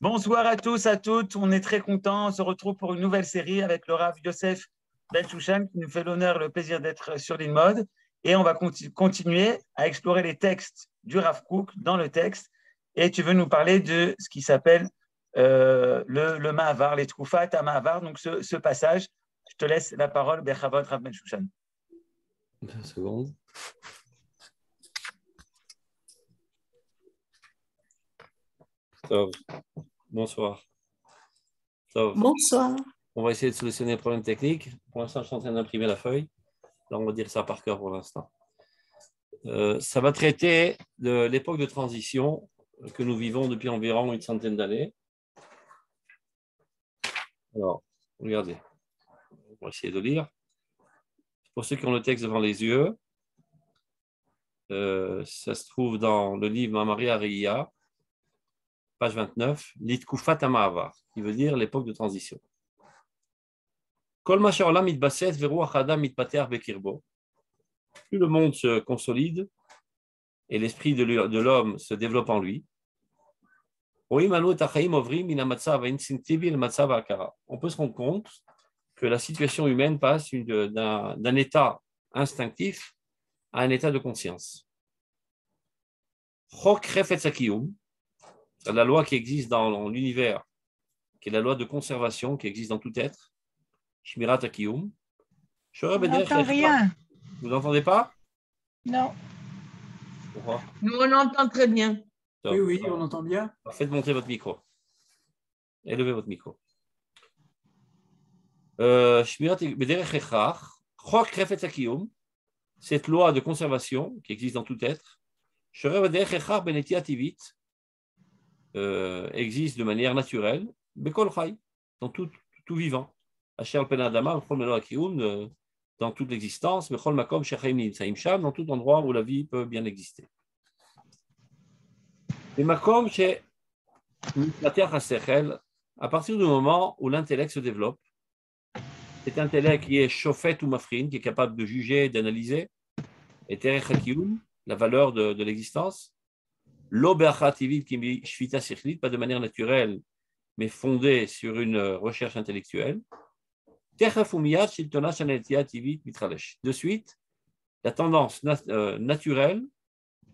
Bonsoir à tous, à toutes. On est très contents. On se retrouve pour une nouvelle série avec le Rav Yosef Ben Shushan qui nous fait l'honneur et le plaisir d'être sur l'InMode. Et on va continuer à explorer les textes du Rav Kook dans le texte. Et tu veux nous parler de ce qui s'appelle le Mahavar, les Troufat à Mahavar. Donc ce passage, je te laisse la parole, Bechavot Rav Ben Shushan. 2 secondes. Bonsoir. Bonsoir. On va essayer de solutionner les problèmes techniques. Pour l'instant, je suis en train d'imprimer la feuille. Là, on va dire ça par cœur pour l'instant. Ça va traiter de l'époque de transition que nous vivons depuis environ une centaine d'années. Alors, regardez. On va essayer de lire. Pour ceux qui ont le texte devant les yeux, ça se trouve dans le livre Mamari Ariya, page 29, Litkufat HaMa'avar, qui veut dire l'époque de transition. Plus le monde se consolide et l'esprit de l'homme se développe en lui, on peut se rendre compte que la situation humaine passe d'un état instinctif à un état de conscience. La loi qui existe dans l'univers, qui est la loi de conservation qui existe dans tout être, Shmirat HaKiyum. On n'entend rien. Vous n'entendez pas? Non. Pourquoi? Nous, on entend très bien. Oui, on entend bien. Faites monter votre micro. Élevez votre micro. Cette loi de conservation qui existe dans tout être, existe de manière naturelle, dans tout vivant. Dans toute l'existence, dans tout endroit où la vie peut bien exister. À partir du moment où l'intellect se développe, cet intellect qui est shofet ou mafrin, qui est capable de juger, d'analyser, et terech hakiyum, la valeur de l'existence, lo be'achativit qui shvita sikhlit, pas de manière naturelle, mais fondée sur une recherche intellectuelle. De suite, la tendance naturelle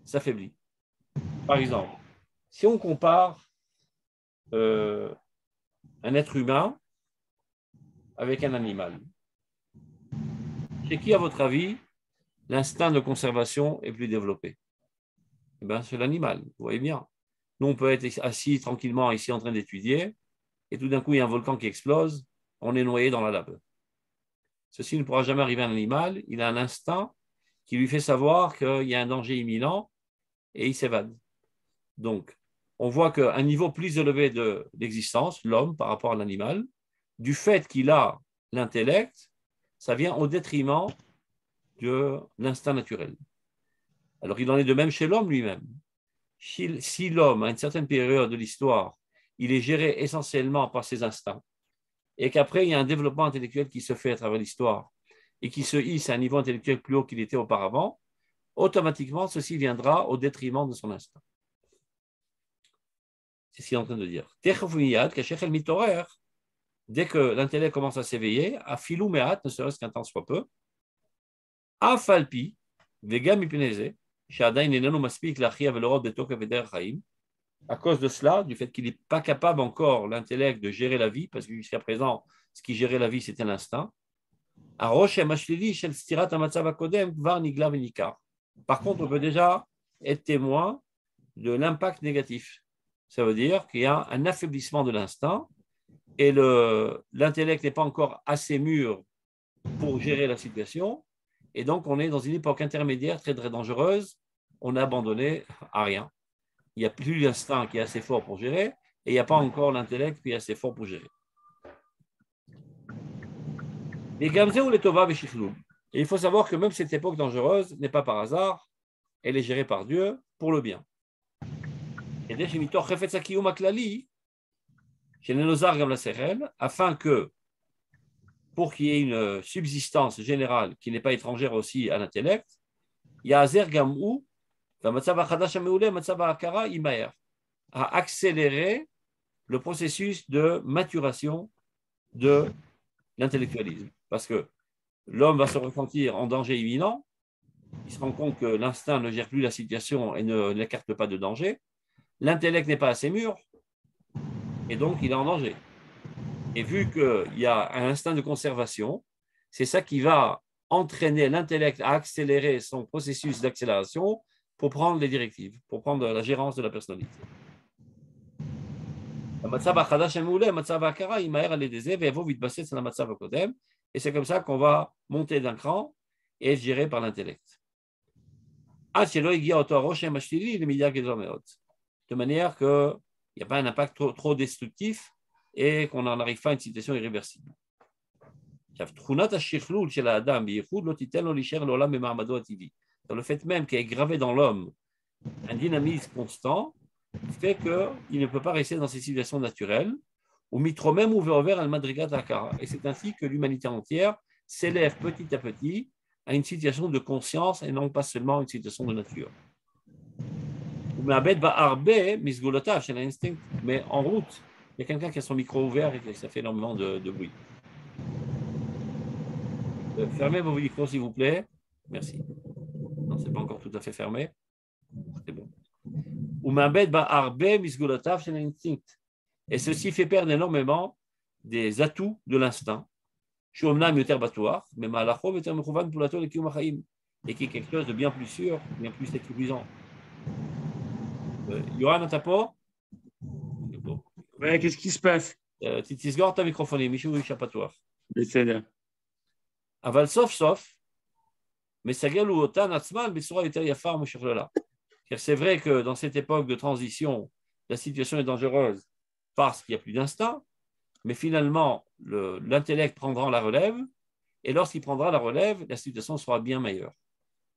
s'affaiblit. Par exemple, si on compare un être humain avec un animal, chez qui, à votre avis, l'instinct de conservation est plus développé? Eh bien, c'est l'animal, vous voyez bien. Nous, on peut être assis tranquillement ici en train d'étudier, et tout d'un coup, il y a un volcan qui explose, on est noyé dans la lave. Ceci ne pourra jamais arriver à un animal, il a un instinct qui lui fait savoir qu'il y a un danger imminent et il s'évade. Donc, on voit qu'un niveau plus élevé d'existence, l'homme par rapport à l'animal, du fait qu'il a l'intellect, ça vient au détriment de l'instinct naturel. Alors, il en est de même chez l'homme lui-même. Si l'homme, à une certaine période de l'histoire, il est géré essentiellement par ses instincts, et qu'après, il y a un développement intellectuel qui se fait à travers l'histoire et qui se hisse à un niveau intellectuel plus haut qu'il était auparavant, automatiquement, ceci viendra au détriment de son instinct. C'est ce qu'il est en train de dire. Dès que l'intellect commence à s'éveiller, à filou mehat, ne serait-ce qu'un temps soit peu, à falpi, vega mipneze, shadain enenu maspik l'achia velorot betoka veder chaim. À cause de cela, du fait qu'il n'est pas capable encore, l'intellect, de gérer la vie, parce que jusqu'à présent, ce qui gérait la vie, c'était l'instinct. Par contre, on peut déjà être témoin de l'impact négatif. Ça veut dire qu'il y a un affaiblissement de l'instinct et l'intellect n'est pas encore assez mûr pour gérer la situation. Et donc, on est dans une époque intermédiaire très, très dangereuse. On est abandonné à rien. Il n'y a plus l'instinct qui est assez fort pour gérer et il n'y a pas encore l'intellect qui est assez fort pour gérer. Et il faut savoir que même cette époque dangereuse n'est pas par hasard, elle est gérée par Dieu pour le bien. Et afin que, pour qu'il y ait une subsistance générale qui n'est pas étrangère aussi à l'intellect, il y a Azer Gamou, à accélérer le processus de maturation de l'intellectualisme. Parce que l'homme va se ressentir en danger imminent, il se rend compte que l'instinct ne gère plus la situation et ne n'écarte pas de danger, l'intellect n'est pas assez mûr, et donc il est en danger. Et vu qu'il y a un instinct de conservation, c'est ça qui va entraîner l'intellect à accélérer son processus d'accélération pour prendre les directives, pour prendre la gérance de la personnalité. Et c'est comme ça qu'on va monter d'un cran et être géré par l'intellect. De manière qu'il n'y a pas un impact trop destructif et qu'on n'en arrive pas à une situation irréversible. Le fait même qu'il est gravé dans l'homme un dynamisme constant fait qu'il ne peut pas rester dans ces situations naturelles. Et c'est ainsi que l'humanité entière s'élève petit à petit à une situation de conscience et non pas seulement une situation de nature. Mais en route, il y a quelqu'un qui a son micro ouvert et ça fait énormément de bruit. Fermez vos micros, s'il vous plaît. Merci. Non, ce n'est pas encore tout à fait fermé. C'est bon. Et ceci fait perdre énormément des atouts de l'instinct. Et qui est quelque chose de bien plus sûr, bien plus sécurisant. Yohan, t'as pas? Ouais, qu'est-ce qui se passe? תסגור את המיקרופונים, מישהו איש הפתוח. בסדר. אבל סוף סוף, מסגלו אותן עצמן בצורה יותר יפה ומשוכללה. Car c'est vrai que dans cette époque de transition, la situation est dangereuse parce qu'il n'y a plus d'instinct, mais finalement, l'intellect prendra la relève, et lorsqu'il prendra la relève, la situation sera bien meilleure.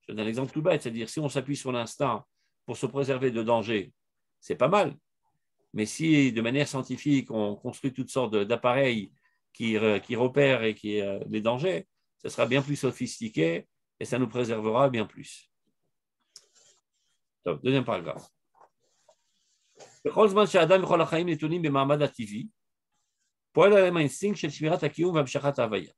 Je donne un exemple tout bête, c'est-à-dire si on s'appuie sur l'instinct pour se préserver de danger, c'est pas mal. Mais si, de manière scientifique, on construit toutes sortes d'appareils qui repèrent et les dangers, ce sera bien plus sophistiqué et ça nous préservera bien plus. Donc, deuxième paragraphe. בכל זמן שהאדם וכל החיים נתונים במעמד הטבעי, פועל עליהם האינסטינקט של שמירת הקיום והמשכת ההוויה.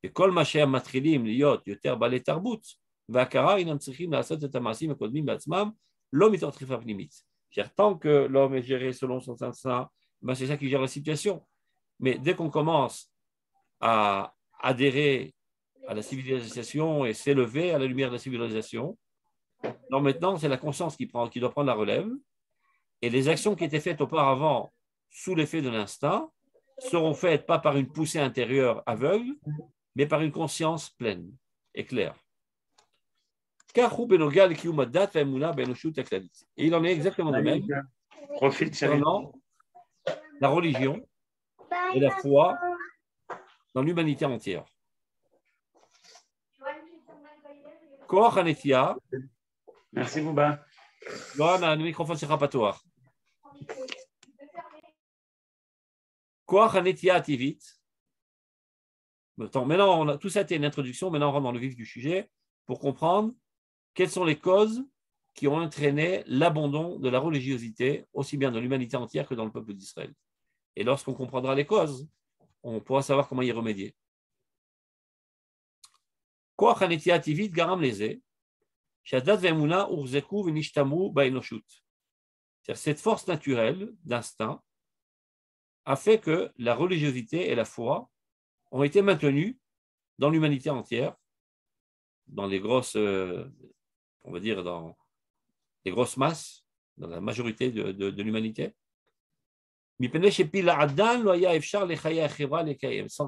וכל מה שהם מתחילים להיות יותר בעלי תרבות והכרה, אינם צריכים לעשות את המעשים הקודמים בעצמם, לא מתוך דחיפה פנימית. Tant que l'homme est géré selon son instinct, ben c'est ça qui gère la situation. Mais dès qu'on commence à adhérer à la civilisation et s'élever à la lumière de la civilisation, donc maintenant c'est la conscience qui doit prendre la relève, et les actions qui étaient faites auparavant sous l'effet de l'instinct seront faites pas par une poussée intérieure aveugle, mais par une conscience pleine et claire. Et il en est exactement de même concernant la religion et la foi dans l'humanité entière. Merci, Bouba. Johan, le microphone sera pas toi. Maintenant, tout ça a été une introduction. Maintenant, on rentre dans le vif du sujet pour comprendre quelles sont les causes qui ont entraîné l'abandon de la religiosité, aussi bien dans l'humanité entière que dans le peuple d'Israël. Et lorsqu'on comprendra les causes, on pourra savoir comment y remédier. Cette force naturelle d'instinct a fait que la religiosité et la foi ont été maintenues dans l'humanité entière, dans les grosses, on va dire, dans les grosses masses, dans la majorité de l'humanité.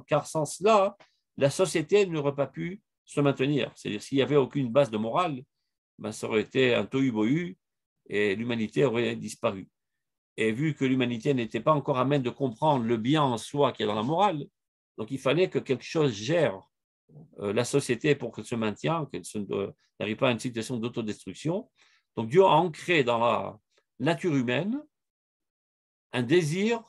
Car sans cela, la société n'aurait pas pu se maintenir. C'est-à-dire, s'il n'y avait aucune base de morale, ben, ça aurait été un tohu-bohu et l'humanité aurait disparu. Et vu que l'humanité n'était pas encore à même de comprendre le bien en soi qui est dans la morale, donc il fallait que quelque chose gère la société pour qu'elle se maintienne, qu'elle n'arrive pas à une situation d'autodestruction. Donc Dieu a ancré dans la nature humaine un désir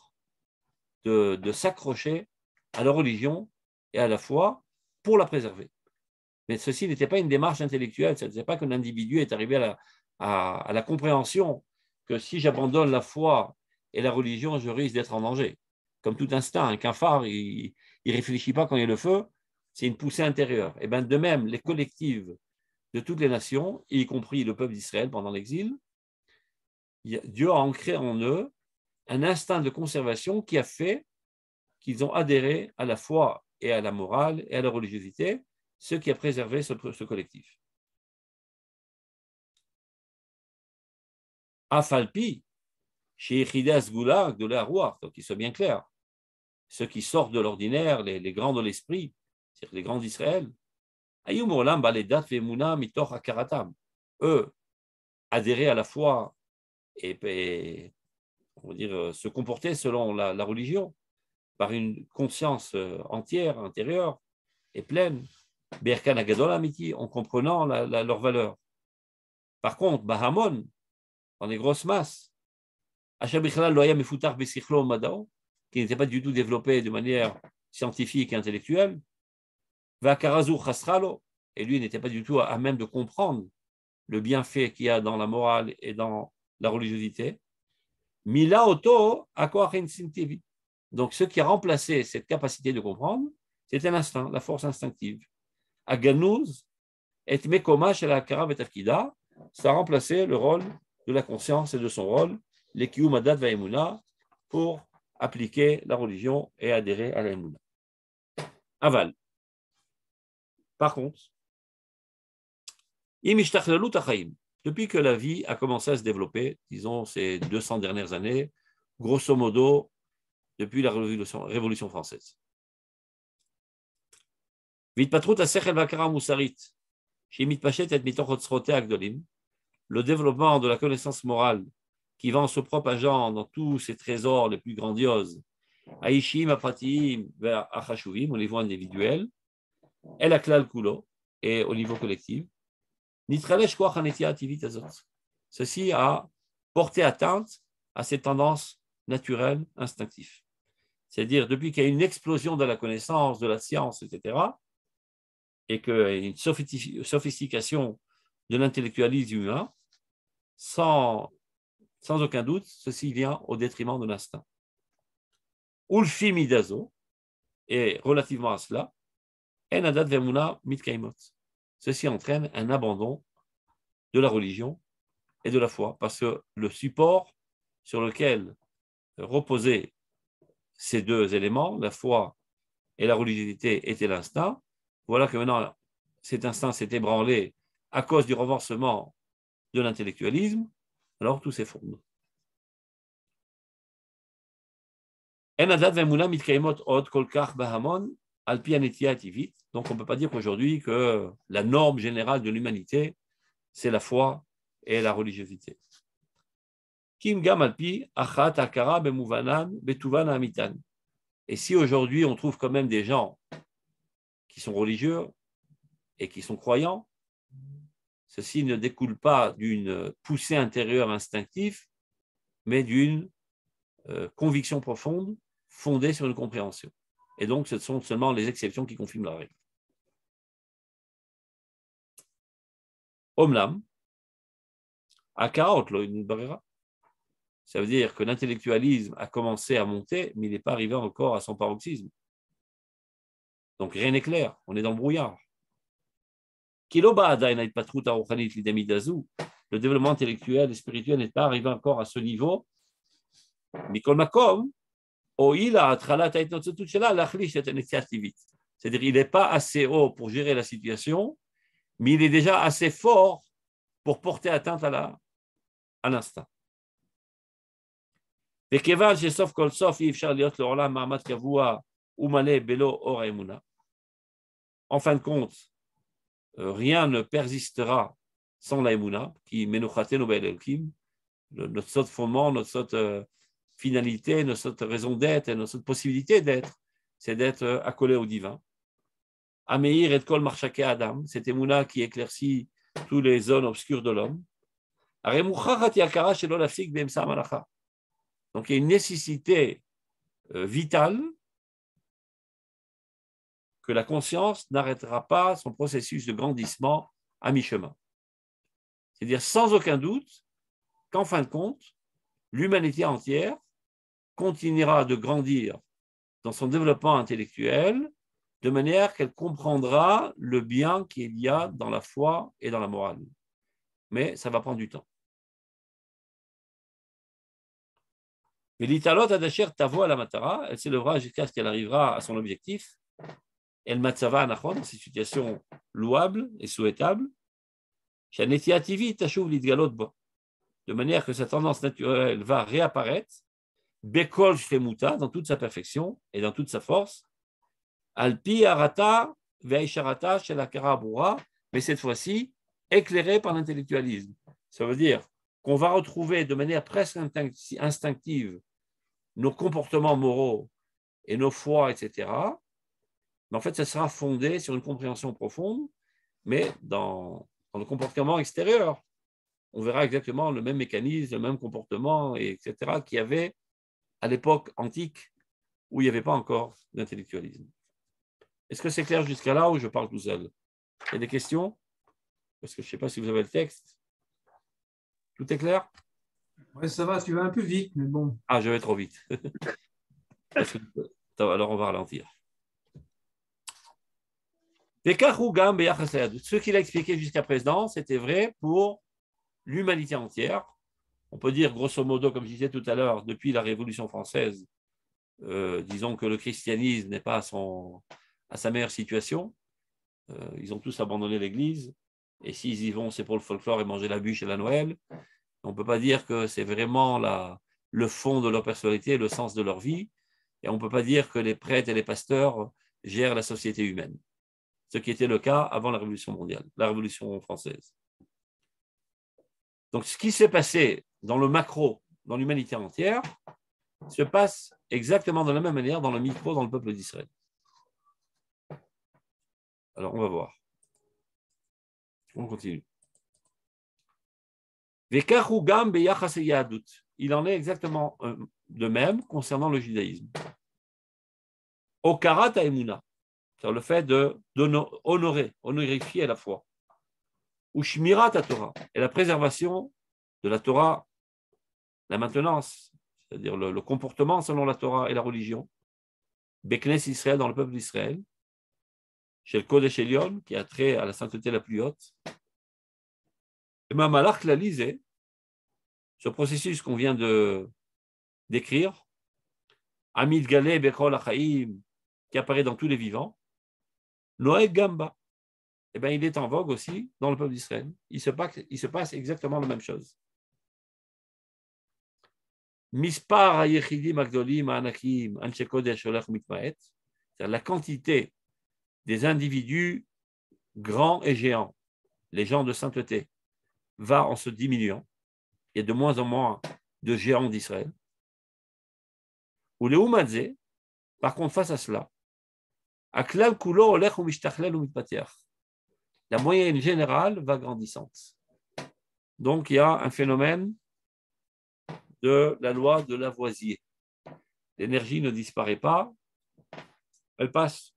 de s'accrocher à la religion et à la foi pour la préserver. Mais ceci n'était pas une démarche intellectuelle, ce n'était pas qu'un individu est arrivé à la compréhension que si j'abandonne la foi et la religion, je risque d'être en danger. Comme tout instinct, qu'un phare, il ne réfléchit pas quand il y a le feu, c'est une poussée intérieure. Et bien de même, les collectives de toutes les nations, y compris le peuple d'Israël pendant l'exil, Dieu a ancré en eux un instinct de conservation qui a fait qu'ils ont adhéré à la foi et à la morale et à la religiosité, ce qui a préservé ce collectif. Afalpi, chez Echidas Goula, de la Rouar, donc qu'il soit bien clair, ceux qui sortent de l'ordinaire, les grands de l'esprit, c'est-à-dire les grands d'Israël, eux, adhérer à la foi et on va dire, se comporter selon la religion, par une conscience entière, intérieure et pleine, en comprenant leur valeur. Par contre, Bahamon, dans les grosses masses, qui n'était pas du tout développé de manière scientifique et intellectuelle, et lui n'était pas du tout à même de comprendre le bienfait qu'il y a dans la morale et dans la religiosité. Mila Oto instinctive. Donc, ce qui a remplacé cette capacité de comprendre, c'était l'instinct, la force instinctive. Aganouz et Mekoma chez la Kara Betafkida, ça a remplacé le rôle de la conscience et de son rôle, l'Ekiyum Adat Vaemuna, pour appliquer la religion et adhérer à la Emouna. Aval. Par contre, depuis que la vie a commencé à se développer, disons ces 200 dernières années, grosso modo, depuis la Révolution française. Le développement de la connaissance morale qui va en se propageant dans tous ces trésors les plus grandioses, Aishim, Apratim, vers Achashuvim, au niveau individuel, El Aklal Kulo, et au niveau collectif. Ceci a porté atteinte à ces tendances naturelles, instinctives. C'est-à-dire, depuis qu'il y a une explosion de la connaissance, de la science, etc., et qu'il y a une sophistication de l'intellectualisme humain, sans aucun doute, ceci vient au détriment de l'instinct. Ulfi midazo, et relativement à cela, enadat vemuna mitkaimot. Ceci entraîne un abandon de la religion et de la foi, parce que le support sur lequel reposaient ces deux éléments, la foi et la religiosité, était l'instinct. Voilà que maintenant, cet instinct s'est ébranlé à cause du renversement de l'intellectualisme, alors tout s'effondre. Donc on ne peut pas dire qu'aujourd'hui que la norme générale de l'humanité, c'est la foi et la religiosité. Et si aujourd'hui on trouve quand même des gens qui sont religieux et qui sont croyants, ceci ne découle pas d'une poussée intérieure instinctive, mais d'une conviction profonde fondée sur une compréhension. Et donc, ce sont seulement les exceptions qui confirment la règle. Omlam, Akaraot lo barera. Ça veut dire que l'intellectualisme a commencé à monter, mais il n'est pas arrivé encore à son paroxysme. Donc rien n'est clair, on est dans le brouillard. Le développement intellectuel et spirituel n'est pas arrivé encore à ce niveau. C'est-à-dire qu'il n'est pas assez haut pour gérer la situation, mais il est déjà assez fort pour porter atteinte à l'instinct. En fin de compte, rien ne persistera sans la Emouna, qui menochatenu be'elokim, notre fondement, notre finalité, notre raison d'être et notre possibilité d'être, c'est d'être accolé au divin. Ameir et kol marchake Adam, cette Emouna qui éclaircit toutes les zones obscures de l'homme. Donc il y a une nécessité vitale que la conscience n'arrêtera pas son processus de grandissement à mi-chemin. C'est-à-dire sans aucun doute qu'en fin de compte, l'humanité entière continuera de grandir dans son développement intellectuel de manière qu'elle comprendra le bien qu'il y a dans la foi et dans la morale. Mais ça va prendre du temps. Mais l'italot adasher tavo à la matara, elle s'élèvera jusqu'à ce qu'elle arrivera à son objectif. Elle matzava anachon, dans ces situations louables et souhaitables. De manière que sa tendance naturelle va réapparaître, bekol shlemuta, dans toute sa perfection et dans toute sa force, alpi arata veisharata shelakara bura, mais cette fois-ci éclairée par l'intellectualisme. Ça veut dire qu'on va retrouver de manière presque instinctive nos comportements moraux et nos foi, etc. Mais en fait, ça sera fondé sur une compréhension profonde, mais dans le comportement extérieur. On verra exactement le même mécanisme, le même comportement, etc., qu'il y avait à l'époque antique où il n'y avait pas encore d'intellectualisme. Est-ce que c'est clair jusqu'à là ou je parle tout seul? Il y a des questions? Parce que je ne sais pas si vous avez le texte. Tout est clair? Oui, ça va, tu vas un peu vite, mais bon. Ah, je vais trop vite. Alors, on va ralentir. Ce qu'il a expliqué jusqu'à présent, c'était vrai pour l'humanité entière. On peut dire, grosso modo, comme je disais tout à l'heure, depuis la Révolution française, disons que le christianisme n'est pas à sa meilleure situation. Ils ont tous abandonné l'Église. Et s'ils y vont, c'est pour le folklore et manger la bûche et la Noël. On ne peut pas dire que c'est vraiment le fond de leur personnalité, le sens de leur vie. Et on ne peut pas dire que les prêtres et les pasteurs gèrent la société humaine. Ce qui était le cas avant la Révolution mondiale, la Révolution française. Donc, ce qui s'est passé dans le macro, dans l'humanité entière, se passe exactement de la même manière dans le micro, dans le peuple d'Israël. Alors, on va voir. On continue. Il en est exactement de même concernant le judaïsme. Okarat ha'emuna, c'est le fait honorifier la foi. Ou shmirat Torah, et la préservation de la Torah, la maintenance, c'est-à-dire le comportement selon la Torah et la religion. Beknes Israël, dans le peuple d'Israël, chez le Kodesh Elion, qui a trait à la sainteté la plus haute. Et même Malach l'a lisé, ce processus qu'on vient de décrire, Amid Galé Bechol Achaim, qui apparaît dans tous les vivants, Noé Gamba, eh bien, il est en vogue aussi dans le peuple d'Israël. Il se passe exactement la même chose. Mispar hayechidim agdolim ha'anakim anshe kodesh olech mitmaet, c'est-à-dire la quantité des individus grands et géants, les gens de sainteté, va en se diminuant. Il y a de moins en moins de géants d'Israël. Ou les Umadze, par contre, face à cela, Aklal kulo olech umishtachlel umitpater. La moyenne générale va grandissante. Donc, il y a un phénomène de la loi de Lavoisier. L'énergie ne disparaît pas, elle passe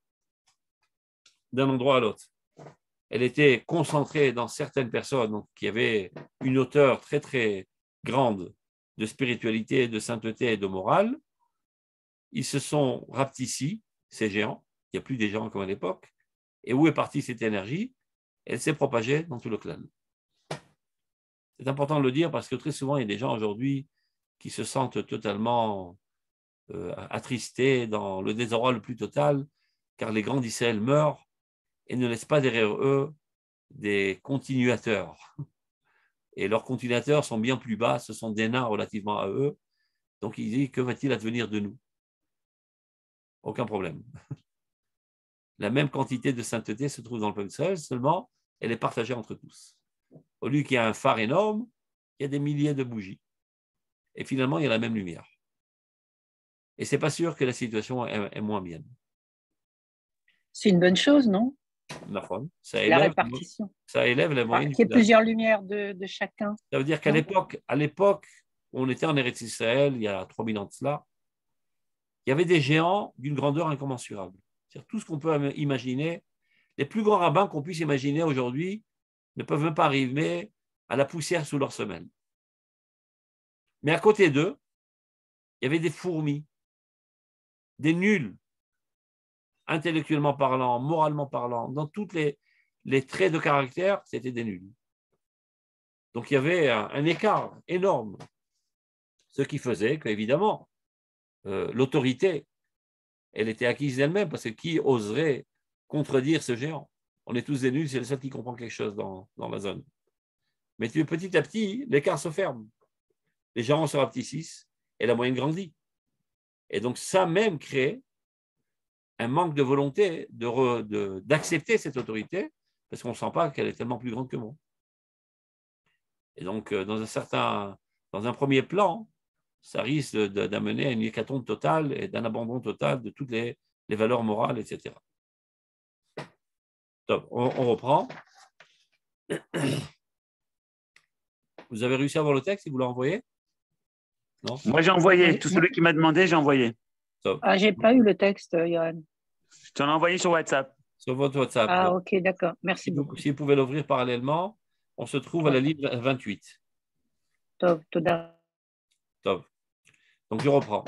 d'un endroit à l'autre. Elle était concentrée dans certaines personnes donc, qui avaient une hauteur très, très grande de spiritualité, de sainteté et de morale. Ils se sont rapetissés, ces géants. Il n'y a plus des géants comme à l'époque. Et où est partie cette énergie? Elle s'est propagée dans tout le clan. C'est important de le dire parce que très souvent, il y a des gens aujourd'hui qui se sentent totalement attristés dans le désarroi le plus total, car les grands d'Israël meurent et ne laissent pas derrière eux des continuateurs. Et leurs continuateurs sont bien plus bas, ce sont des nains relativement à eux. Donc il dit, que va-t-il advenir de nous? Aucun problème. La même quantité de sainteté se trouve dans le peuple d'Israël, seulement elle est partagée entre tous. Au lieu qu'il y ait un phare énorme, il y a des milliers de bougies. Et finalement, il y a la même lumière. Et ce n'est pas sûr que la situation est moins bien. C'est une bonne chose, non? Ça la répartition. Ça élève la moyenne. Il y a plusieurs lumières de chacun. Ça veut dire qu'à l'époque, où on était en Eretz Israël, il y a 3000 ans de cela, il y avait des géants d'une grandeur incommensurable. C'est-à-dire tout ce qu'on peut imaginer, les plus grands rabbins qu'on puisse imaginer aujourd'hui ne peuvent même pas arriver à la poussière sous leur semelle. Mais à côté d'eux, il y avait des fourmis, des nuls, intellectuellement parlant, moralement parlant, dans tous les traits de caractère, c'était des nuls. Donc il y avait un écart énorme, ce qui faisait qu'évidemment, l'autorité, elle était acquise d'elle-même, parce que qui oserait contredire ce géant? On est tous des nuls, c'est le seul qui comprend quelque chose dans la zone. Mais petit à petit, l'écart se ferme. Les gens se rapetissent et la moyenne grandit. Et donc ça même crée un manque de volonté d'accepter cette autorité, parce qu'on ne sent pas qu'elle est tellement plus grande que moi. Et donc, dans un premier plan, ça risque d'amener à une hécatombe totale et d'un abandon total de toutes les valeurs morales, etc. Donc, on reprend. Vous avez réussi à voir le texte et vous l'avez envoyé? Non? Moi, j'ai envoyé. Oui. Tout celui qui m'a demandé, j'ai envoyé. Ah, j'ai pas eu le texte, Johan. Je t'en ai envoyé sur WhatsApp. Sur votre WhatsApp. Ah, ok, d'accord. Merci beaucoup. Si vous pouvez l'ouvrir parallèlement, on se trouve à la ligne 28. Tov, toda. Top. Donc, je reprends.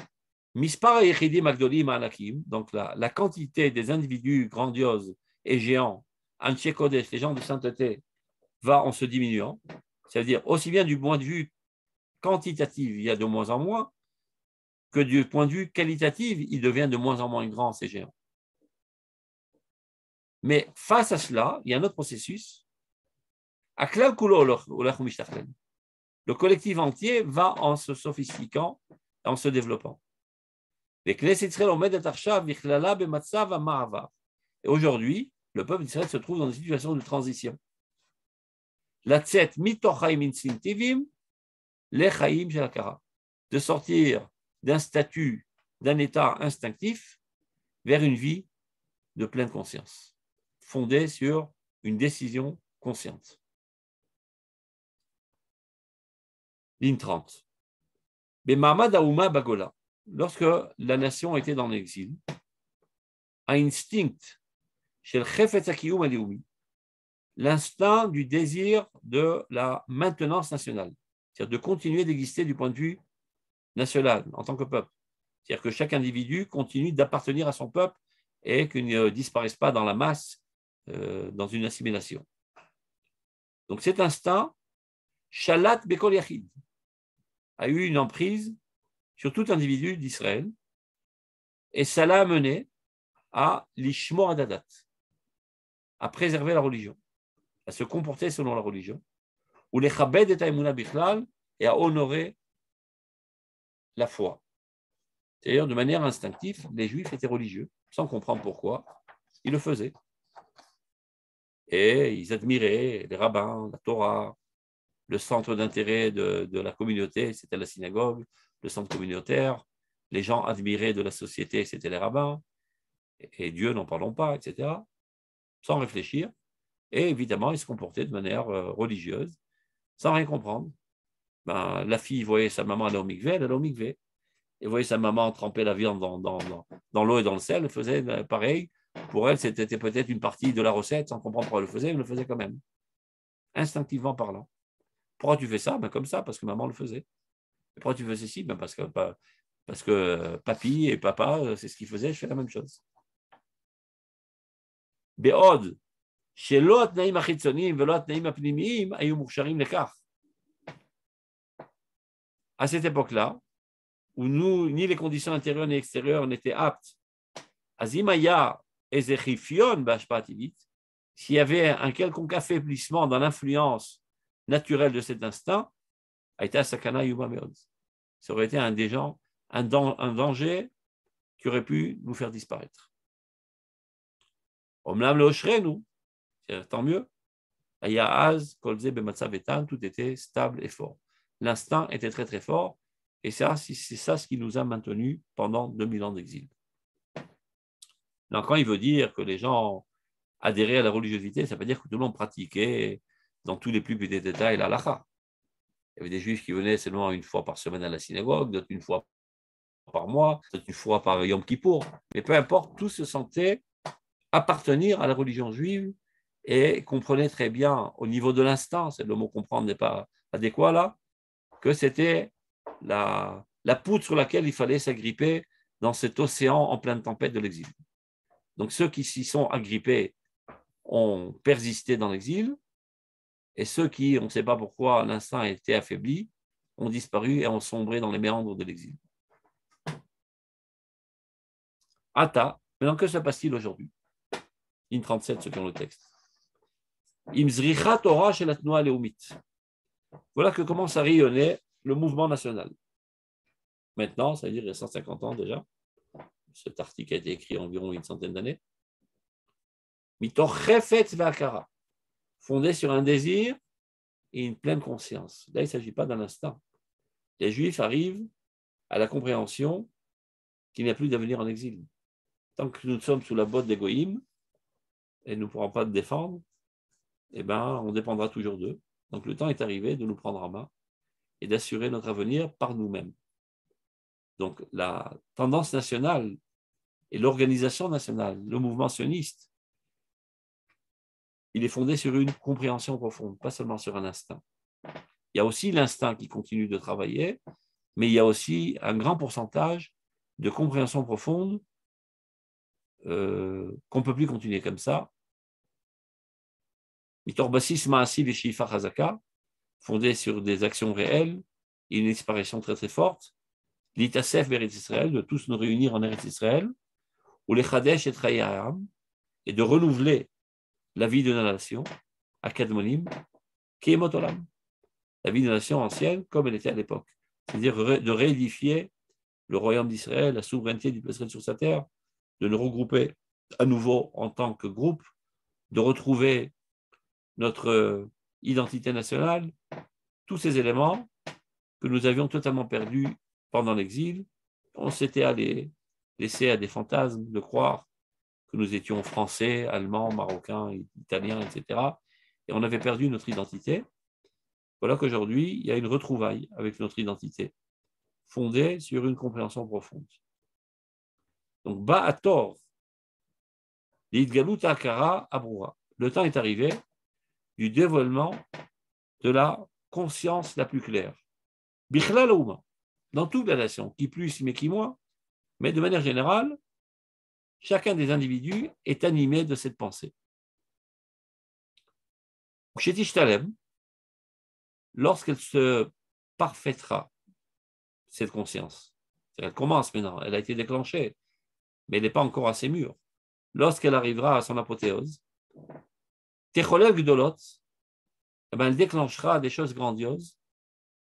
Mispar Yechidim Agdolim Anakim, donc la quantité des individus grandioses et géants, Anshe Kodesh, les gens de sainteté, va en se diminuant. C'est-à-dire, aussi bien du point de vue quantitatif, il y a de moins en moins, que du point de vue qualitatif, il devient de moins en moins grand, ces géants. Mais face à cela, il y a un autre processus. Le collectif entier va en se sophistiquant, en se développant. Et aujourd'hui, le peuple d'Israël se trouve dans une situation de transition. De sortir d'un statut, d'un état instinctif vers une vie de pleine conscience, fondée sur une décision consciente. Ligne 30. Lorsque la nation était dans l'exil, un instinct chez le Chefetz HaKiyum HaLeumi, l'instinct du désir de la maintenance nationale, c'est-à-dire de continuer d'exister du point de vue national en tant que peuple. C'est-à-dire que chaque individu continue d'appartenir à son peuple et qu'il ne disparaisse pas dans la masse, dans une assimilation. Donc cet instinct, Shalat Bekol Yachid, a eu une emprise sur tout individu d'Israël et ça l'a amené à l'Ishmor Adadat, à préserver la religion, à se comporter selon la religion, ou les Chabed et Taïmouna Bichlal, et à honorer la foi. C'est-à-dire, de manière instinctive, les Juifs étaient religieux, sans comprendre pourquoi, ils le faisaient. Et ils admiraient les rabbins, la Torah, le centre d'intérêt de la communauté, c'était la synagogue, le centre communautaire, les gens admiraient de la société, c'était les rabbins, et Dieu, n'en parlons pas, etc., sans réfléchir. Et évidemment, ils se comportaient de manière religieuse, sans rien comprendre. La fille voyait sa maman aller au mikvé, elle allait au mikvé. Et voyait sa maman tremper la viande dans l'eau et dans le sel, elle faisait pareil. Pour elle, c'était peut-être une partie de la recette, sans comprendre pourquoi elle le faisait, mais elle le faisait quand même, instinctivement parlant. Pourquoi tu fais ça? Comme ça, parce que maman le faisait. Et pourquoi tu fais ceci? Parce que papy et papa, c'est ce qu'ils faisaient, je fais la même chose. Be'od, shelo atnaim achitzonim velo atnaim apnimiyim ayu muksharim lekach. À cette époque-là, où ni les conditions intérieures ni extérieures n'étaient aptes, azimaya ezechifion bashpativit, s'il y avait un quelconque affaiblissement dans l'influence naturelle de cet instinct, aïta sakana yuma meod. Ça aurait été un danger qui aurait pu nous faire disparaître. Omlam leoshrenu, tant mieux. Ayaaz kolze bematzav etan, tout était stable et fort. L'instinct était très très fort. Et ça, c'est ça ce qui nous a maintenus pendant 2000 ans d'exil. Donc, quand il veut dire que les gens adhéraient à la religiosité, ça veut dire que tout le monde pratiquait dans tous les plus petits détails la halakha. Il y avait des juifs qui venaient seulement une fois par semaine à la synagogue, d'autres une fois par mois, d'autres une fois par Yom Kippour. Mais peu importe, tous se sentaient appartenir à la religion juive et comprenaient très bien, au niveau de l'instant, le mot comprendre n'est pas adéquat là, que c'était la la poutre sur laquelle il fallait s'agripper dans cet océan en pleine tempête de l'exil. Donc ceux qui s'y sont agrippés ont persisté dans l'exil, et ceux qui, on ne sait pas pourquoi, l'instinct a été affaibli, ont disparu et ont sombré dans les méandres de l'exil. Ata, maintenant que se passe-t-il aujourd'hui? Ligne 37, ceux qui ont le texte. Imzricha Torah chez la Tnoa Leumit. Voilà que commence à rayonner le mouvement national. Maintenant, ça veut dire il y a 150 ans déjà. Cet article a été écrit environ une centaine d'années. Mitor Chefetz Ve'akara, fondé sur un désir et une pleine conscience. Là, il ne s'agit pas d'un instant. Les Juifs arrivent à la compréhension qu'il n'y a plus d'avenir en exil. Tant que nous sommes sous la botte des goïms et nous ne pourrons pas te défendre, eh ben, on dépendra toujours d'eux. Donc le temps est arrivé de nous prendre en main et d'assurer notre avenir par nous-mêmes. Donc la tendance nationale et l'organisation nationale, le mouvement sioniste, il est fondé sur une compréhension profonde, pas seulement sur un instinct. Il y a aussi l'instinct qui continue de travailler, mais il y a aussi un grand pourcentage de compréhension profonde qu'on ne peut plus continuer comme ça. Mitorbasis Ma'asiv et Shifa Chazaka, fondé sur des actions réelles et une inspiration très très forte, l'Itasef Eretz Israël, de tous nous réunir en Eretz Israël, ou les Chadesh et Trayaham, et de renouveler la vie de la nation, Akadmonim, Kiyemot Olam, la vie de la nation ancienne comme elle était à l'époque, c'est-à-dire de réédifier le royaume d'Israël, la souveraineté du peuple d'Israël sur sa terre, de nous regrouper à nouveau en tant que groupe, de retrouver notre identité nationale, tous ces éléments que nous avions totalement perdus pendant l'exil. On s'était allé laisser à des fantasmes de croire que nous étions français, allemands, marocains, italiens, etc. Et on avait perdu notre identité. Voilà qu'aujourd'hui, il y a une retrouvaille avec notre identité, fondée sur une compréhension profonde. Donc, Ba'ator, l'Idgalut Akara Abroura. Le temps est arrivé du dévoilement de la conscience la plus claire. Bichlal Ouma, dans toute la nation, qui plus mais qui moins, mais de manière générale, chacun des individus est animé de cette pensée. Shetish Talem, lorsqu'elle se parfaitera, cette conscience, elle commence maintenant, elle a été déclenchée, mais elle n'est pas encore assez mûre. Lorsqu'elle arrivera à son apothéose, Techolel Gdolot, elle déclenchera des choses grandioses,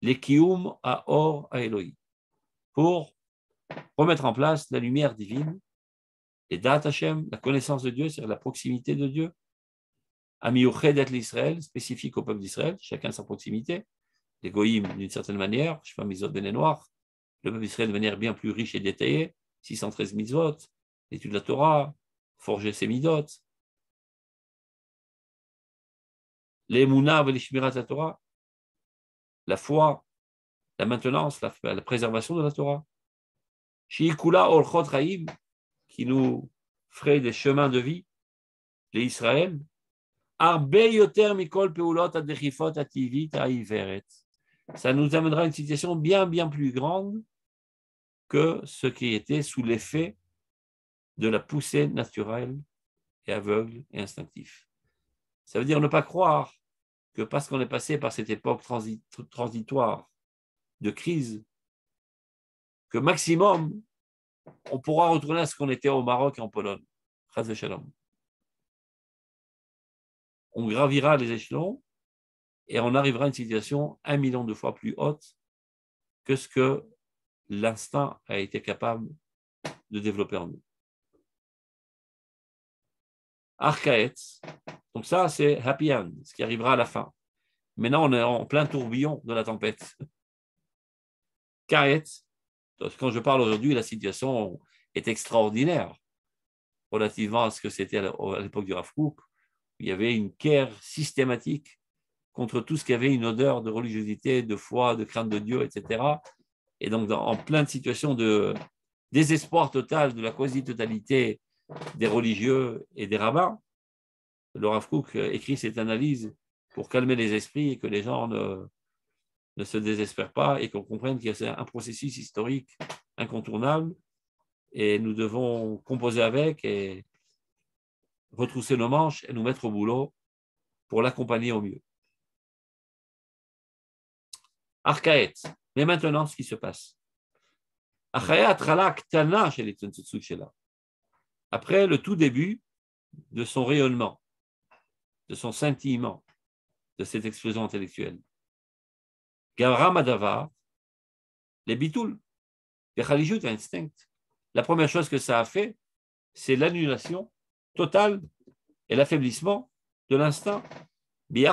les Kiyum à Or à Elohim, pour remettre en place la lumière divine, les Dat Hashem, la connaissance de Dieu, c'est-à-dire la proximité de Dieu, Amiyuchedet l'Israël, spécifique au peuple d'Israël, chacun sa proximité, les Goïm d'une certaine manière, je fais Mizot Béné Noir, le peuple d'Israël de manière bien plus riche et détaillée, 613 mitzvot, l'étude de la Torah, forger ses midot, les Mouna et les Shmirat la Torah, la foi, la maintenance, la préservation de la Torah. Shiikula Orchot Raïm, qui nous ferait des chemins de vie, les Israël, Arbe Yoter Mikol Peulot Adechifot Ativit Aiveret. Ça nous amènera à une situation bien, bien plus grande que ce qui était sous l'effet de la poussée naturelle et aveugle et instinctive. Ça veut dire ne pas croire que parce qu'on est passé par cette époque transitoire de crise, que maximum, on pourra retourner à ce qu'on était au Maroc et en Pologne. Chas de Shalom. On gravira les échelons et on arrivera à une situation 1 million de fois plus haute que ce que l'instinct a été capable de développer en nous. Archaetz, donc ça c'est happy end, ce qui arrivera à la fin. Maintenant on est en plein tourbillon de la tempête. Kaetz, quand je parle aujourd'hui, la situation est extraordinaire relativement à ce que c'était à l'époque du Rav Kook. Il y avait une guerre systématique contre tout ce qui avait une odeur de religiosité, de foi, de crainte de Dieu, etc. Et donc, en pleine situation de désespoir total de la quasi-totalité des religieux et des rabbins, le Rav Kook écrit cette analyse pour calmer les esprits et que les gens ne se désespère pas et qu'on comprenne qu'il y a un processus historique incontournable et nous devons composer avec et retrousser nos manches et nous mettre au boulot pour l'accompagner au mieux. Archaet. Mais maintenant, ce qui se passe. Après le tout début de son rayonnement, de son scintillement, de cette explosion intellectuelle. Gavram Adavar, les bitoul, les khalijout, instinct. La première chose que ça a fait, c'est l'annulation totale et l'affaiblissement de l'instinct qui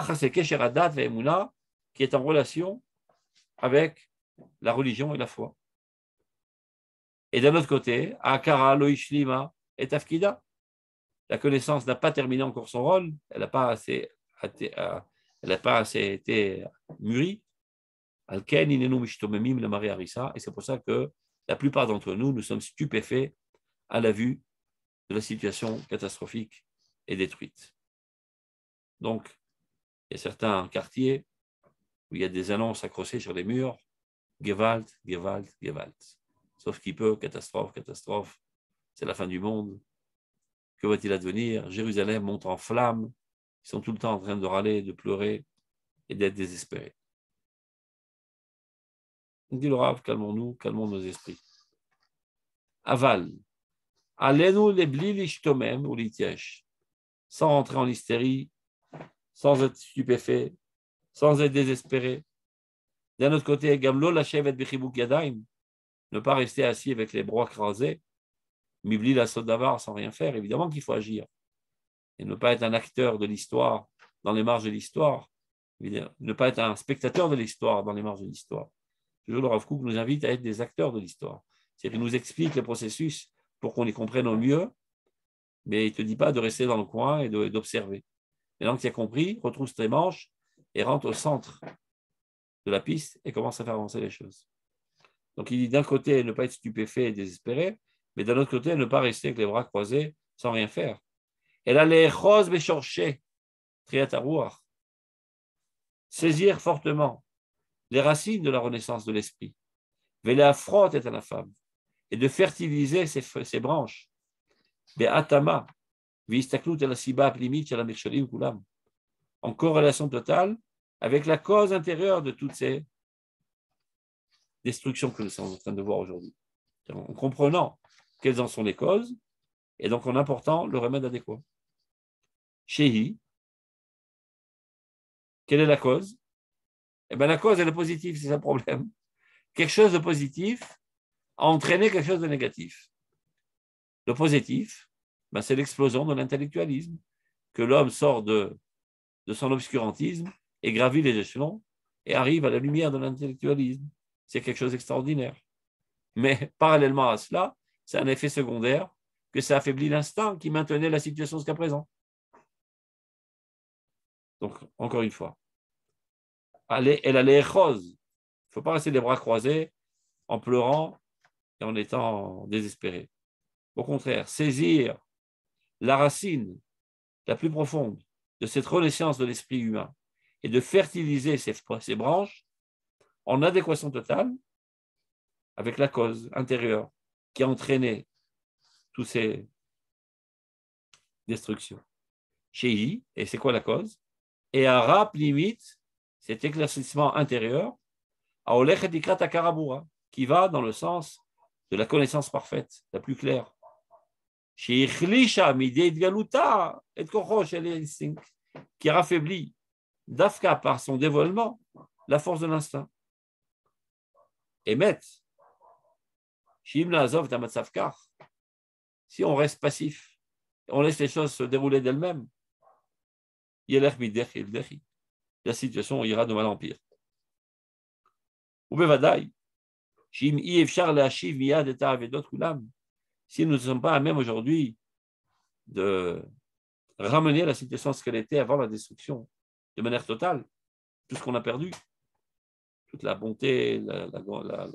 est en relation avec la religion et la foi. Et d'un autre côté, Akara Loishlima et Tafkida. La connaissance n'a pas terminé encore son rôle, elle n'a pas assez été mûrie. Et c'est pour ça que la plupart d'entre nous, nous sommes stupéfaits à la vue de la situation catastrophique et détruite. Donc, il y a certains quartiers où il y a des annonces accrochées sur les murs, Gewalt, Gewalt, Gewalt. Sauf qu'il peut, catastrophe, catastrophe, c'est la fin du monde. Que va-t-il advenir? Jérusalem monte en flammes. Ils sont tout le temps en train de râler, de pleurer et d'être désespérés. On dit le Rav, calmons-nous, calmons nos esprits. Aval. Allez-nous les bli lishtomem ou litiesh. Sans rentrer en hystérie, sans être stupéfait, sans être désespéré. D'un autre côté, Gamlo lachev et bechibuk yadaim. Ne pas rester assis avec les bras croisés. Mibli la sodavar sans rien faire. Évidemment qu'il faut agir. Et ne pas être un acteur de l'histoire dans les marges de l'histoire. Ne pas être un spectateur de l'histoire dans les marges de l'histoire. Toujours le Rav Kook nous invite à être des acteurs de l'histoire. C'est-à-dire qu'il nous explique le processus pour qu'on les comprenne au mieux, mais il ne te dit pas de rester dans le coin et d'observer. Maintenant que tu as compris, retrousse tes manches et rentre au centre de la piste et commence à faire avancer les choses. Donc il dit d'un côté ne pas être stupéfait et désespéré, mais d'un autre côté ne pas rester avec les bras croisés sans rien faire. Et là, les chos béchorché, triatarouar, saisir fortement les racines de la renaissance de l'esprit, la frotte est à la femme, et de fertiliser ses branches. Be'atama, vistaklut la siba limite la mircholim kulam, en corrélation totale avec la cause intérieure de toutes ces destructions que nous sommes en train de voir aujourd'hui. En comprenant quelles en sont les causes, et donc en apportant le remède adéquat. Shehi, quelle est la cause? Eh bien, la cause, elle est positive, c'est ça le problème. Quelque chose de positif a entraîné quelque chose de négatif. Le positif, ben, c'est l'explosion de l'intellectualisme, que l'homme sort de son obscurantisme et gravit les échelons et arrive à la lumière de l'intellectualisme. C'est quelque chose d'extraordinaire. Mais parallèlement à cela, c'est un effet secondaire que ça affaiblit l'instinct qui maintenait la situation jusqu'à présent. Donc, encore une fois, elle a les roses. Il ne faut pas rester les bras croisés en pleurant et en étant désespéré. Au contraire, saisir la racine la plus profonde de cette renaissance de l'esprit humain et de fertiliser ses branches en adéquation totale avec la cause intérieure qui a entraîné toutes ces destructions. Chez et c'est quoi la cause? Et à rap limite, cet éclaircissement intérieur, qui va dans le sens de la connaissance parfaite, la plus claire. Qui raffaiblit, d'Afka par son dévoilement, la force de l'instinct. Et met, si on reste passif, on laisse les choses se dérouler d'elles-mêmes, la situation ira de mal en pire. Si nous ne sommes pas à même aujourd'hui de ramener la situation à ce qu'elle était avant la destruction, de manière totale, tout ce qu'on a perdu, toute la bonté, la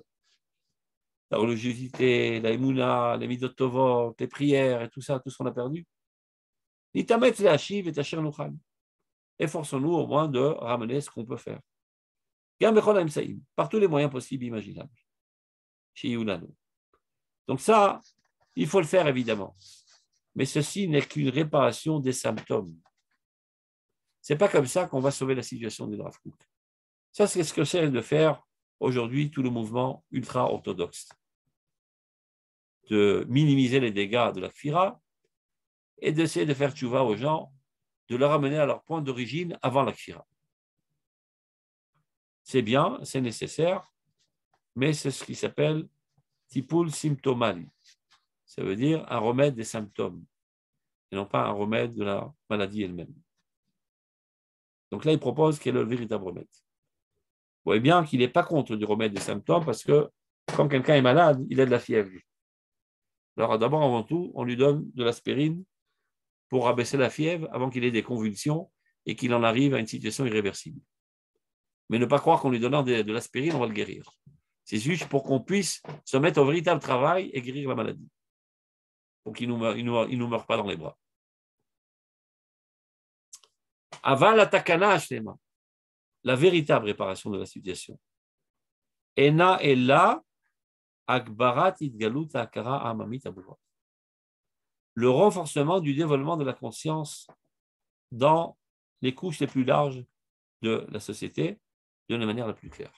religiosité, la émouna, les midot tovot, les prières et tout ça, tout ce qu'on a perdu. Efforçons-nous au moins de ramener ce qu'on peut faire. par tous les moyens possibles et imaginables. Chez Yunano. Donc ça, il faut le faire évidemment. Mais ceci n'est qu'une réparation des symptômes. Ce n'est pas comme ça qu'on va sauver la situation du Rav Kook. Ça, c'est ce que c'est de faire aujourd'hui tout le mouvement ultra-orthodoxe. De minimiser les dégâts de la kfira et d'essayer de faire tchouva aux gens, de les ramener à leur point d'origine avant la kfira. C'est bien, c'est nécessaire, mais c'est ce qui s'appelle tipul symptomal. Ça veut dire un remède des symptômes, et non pas un remède de la maladie elle-même. Donc là, il propose quel est le véritable remède. Vous voyez bien qu'il n'est pas contre du remède des symptômes, parce que quand quelqu'un est malade, il a de la fièvre. Alors d'abord, avant tout, on lui donne de l'aspirine pour abaisser la fièvre avant qu'il ait des convulsions et qu'il en arrive à une situation irréversible. Mais ne pas croire qu'en lui donnant de l'aspirine, on va le guérir. C'est juste pour qu'on puisse se mettre au véritable travail et guérir la maladie. Pour qu'il ne nous meure pas dans les bras. Aval atakana ashlema, la véritable réparation de la situation. Ena ella akbarat idgalut akara amamit abouva. Le renforcement du développement de la conscience dans les couches les plus larges de la société de la manière la plus claire.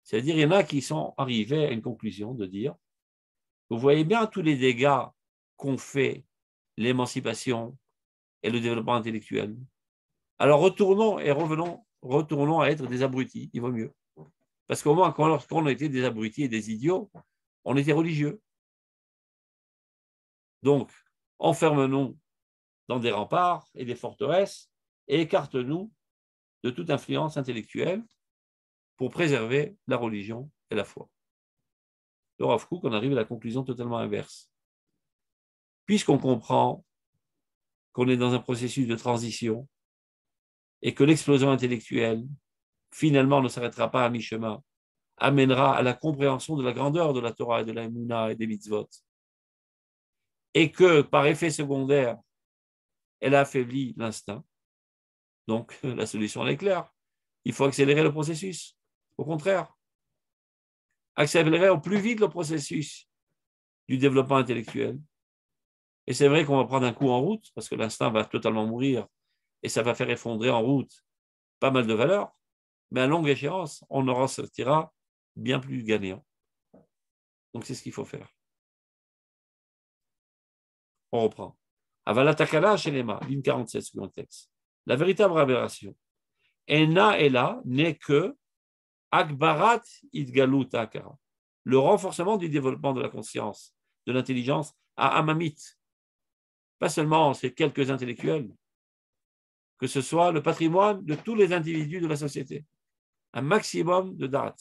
C'est-à-dire, il y en a qui sont arrivés à une conclusion de dire, vous voyez bien tous les dégâts qu'ont fait l'émancipation et le développement intellectuel. Alors retournons à être des abrutis, il vaut mieux. Parce qu'au moins, quand on était des abrutis et des idiots, on était religieux. Donc, enferme-nous dans des remparts et des forteresses et écarte-nous de toute influence intellectuelle pour préserver la religion et la foi. Le Rav Kook, on arrive à la conclusion totalement inverse. Puisqu'on comprend qu'on est dans un processus de transition et que l'explosion intellectuelle, finalement, ne s'arrêtera pas à mi-chemin, amènera à la compréhension de la grandeur de la Torah et de la Emouna et des mitzvot, et que, par effet secondaire, elle a affaibli l'instinct. Donc, la solution, elle est claire. Il faut accélérer le processus. Au contraire, accélérer au plus vite le processus du développement intellectuel. Et c'est vrai qu'on va prendre un coup en route, parce que l'instinct va totalement mourir, et ça va faire effondrer en route pas mal de valeurs, mais à longue échéance, on en sortira bien plus gagnant. Donc, c'est ce qu'il faut faire. On reprend. Avalatakala chez Lema, ligne 47, selon le texte. La véritable révélation. Ena Ela n'est que Akbarat Idgalut Akara. Le renforcement du développement de la conscience, de l'intelligence à Amamit. Pas seulement ces quelques intellectuels, que ce soit le patrimoine de tous les individus de la société. Un maximum de darat.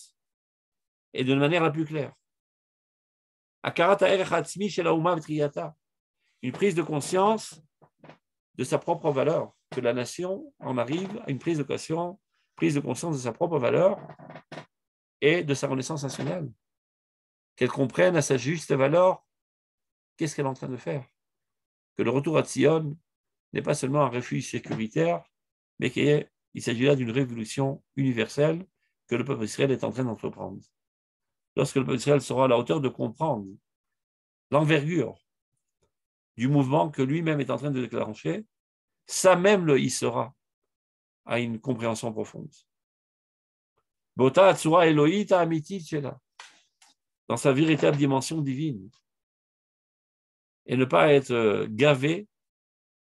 Et de manière la plus claire. Akarata Erech Atzmi Shel Hauma V'Triyata. Une prise de conscience de sa propre valeur, que la nation en arrive à une prise de conscience de sa propre valeur et de sa renaissance nationale. Qu'elle comprenne à sa juste valeur qu'est-ce qu'elle est en train de faire. Que le retour à Tzion n'est pas seulement un refuge sécuritaire, mais qu'il s'agit là d'une révolution universelle que le peuple d'Israël est en train d'entreprendre. Lorsque le peuple d'Israël sera à la hauteur de comprendre l'envergure du mouvement que lui-même est en train de déclencher, ça même le hissera à une compréhension profonde. Bota Atsura Elohita Amitit Shela, dans sa véritable dimension divine, et ne pas être gavé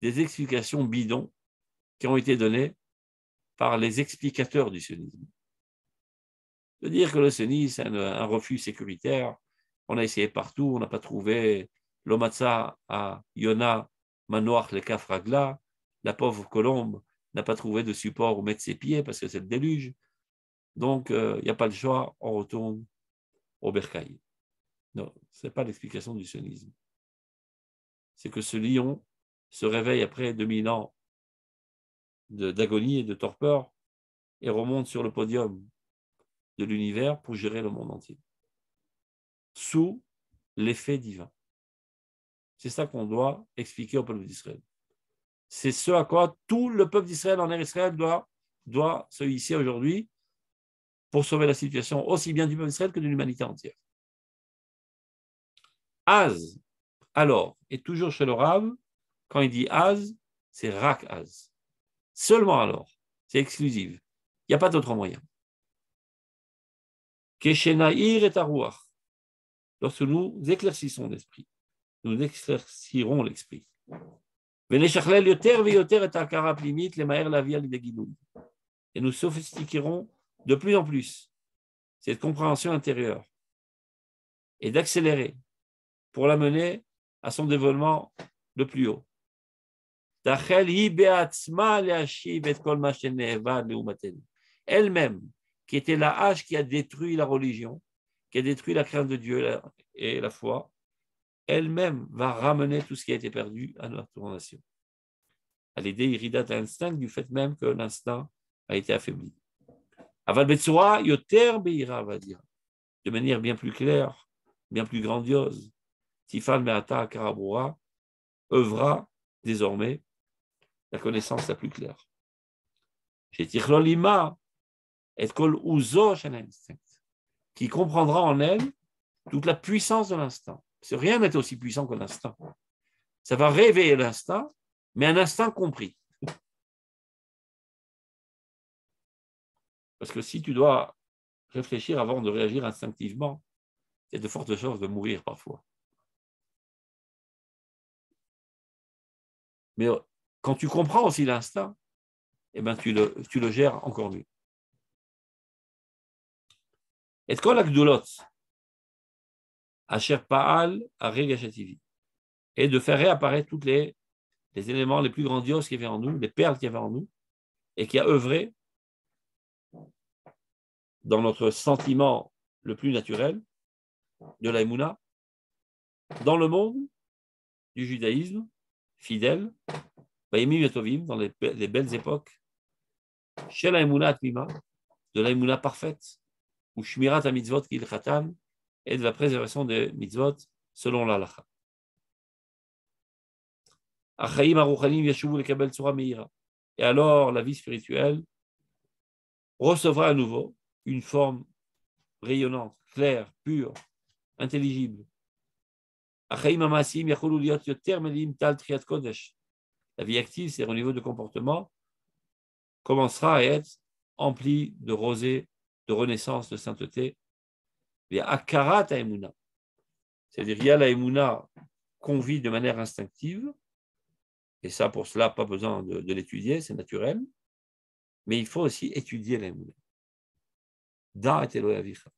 des explications bidons qui ont été données par les explicateurs du sionisme. De dire que le sionisme est un refus sécuritaire, on a essayé partout, on n'a pas trouvé l'Omatza à Yona Manoach le Kafragla, la pauvre colombe n'a pas trouvé de support où mettre ses pieds parce que c'est le déluge. Donc, il n'y a pas de choix, on retourne au bercail. Non, ce n'est pas l'explication du sionisme. C'est que ce lion se réveille après 2000 ans d'agonie et de torpeur et remonte sur le podium de l'univers pour gérer le monde entier. Sous l'effet divin. C'est ça qu'on doit expliquer au peuple d'Israël. C'est ce à quoi tout le peuple d'Israël en Israël doit se hisser aujourd'hui pour sauver la situation aussi bien du peuple d'Israël que de l'humanité entière. Az, alors, et toujours chez le Rav, quand il dit Az, c'est Rak Az. Seulement alors, c'est exclusif. Il n'y a pas d'autre moyen. Keshenaïr et Arouach. Lorsque nous éclaircissons l'esprit, nous éclaircirons l'esprit. Et nous sophistiquerons de plus en plus cette compréhension intérieure et d'accélérer pour la mener à son développement le plus haut. Elle-même, qui était la hache qui a détruit la religion, qui a détruit la crainte de Dieu et la foi, elle-même va ramener tout ce qui a été perdu à notre nation. À l'idée irridat l'instinct du fait même que l'instinct a été affaibli. Aval betsura yoter beira va dire, de manière bien plus claire, bien plus grandiose. Tifal meata karabura œuvra désormais la connaissance la plus claire. Chez Tichlolima et kol uzo shen instinct, qui comprendra en elle toute la puissance de l'instinct. Parce que rien n'est aussi puissant que l'instinct. Ça va réveiller l'instinct, mais un instinct compris. Parce que si tu dois réfléchir avant de réagir instinctivement, il y a de fortes chances de mourir parfois. Mais quand tu comprends aussi l'instinct, eh ben tu le gères encore mieux. Et kol hakdolot asher pa'al aregashativi, et de faire réapparaître tous les éléments les plus grandioses qu'il y avait en nous, les perles qu'il y avait en nous, et qui a œuvré dans notre sentiment le plus naturel de la Emouna, dans le monde du judaïsme fidèle, dans les belles époques, chez la Emouna Atmima, de la Emouna parfaite, ou Shmirat HaMitzvot Kilchatan, et de la préservation des mitzvot selon l'Halacha. Et alors la vie spirituelle recevra à nouveau une forme rayonnante, claire, pure, intelligible. La vie active, c'est-à-dire au niveau de comportement, commencera à être emplie de rosée, de renaissance, de sainteté. C'est-à-dire il y a la Emouna qu'on vit de manière instinctive, et ça, pour cela, pas besoin de l'étudier, c'est naturel, mais il faut aussi étudier la Emouna. Da et Elohe Avicha,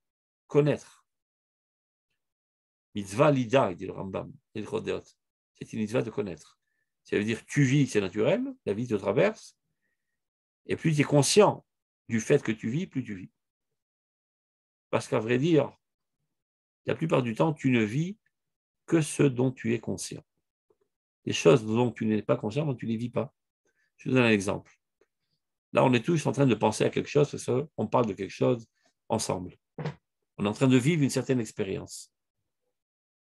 connaître. Mitzvah lida, dit le Rambam, c'est une mitzvah de connaître. Ça veut dire tu vis, c'est naturel, la vie te traverse, et plus tu es conscient du fait que tu vis, plus tu vis. Parce qu'à vrai dire, la plupart du temps, tu ne vis que ce dont tu es conscient. Les choses dont tu n'es pas conscient, dont tu ne les vis pas. Je vous donne un exemple. Là, on est tous en train de penser à quelque chose, parce qu'on parle de quelque chose ensemble. On est en train de vivre une certaine expérience.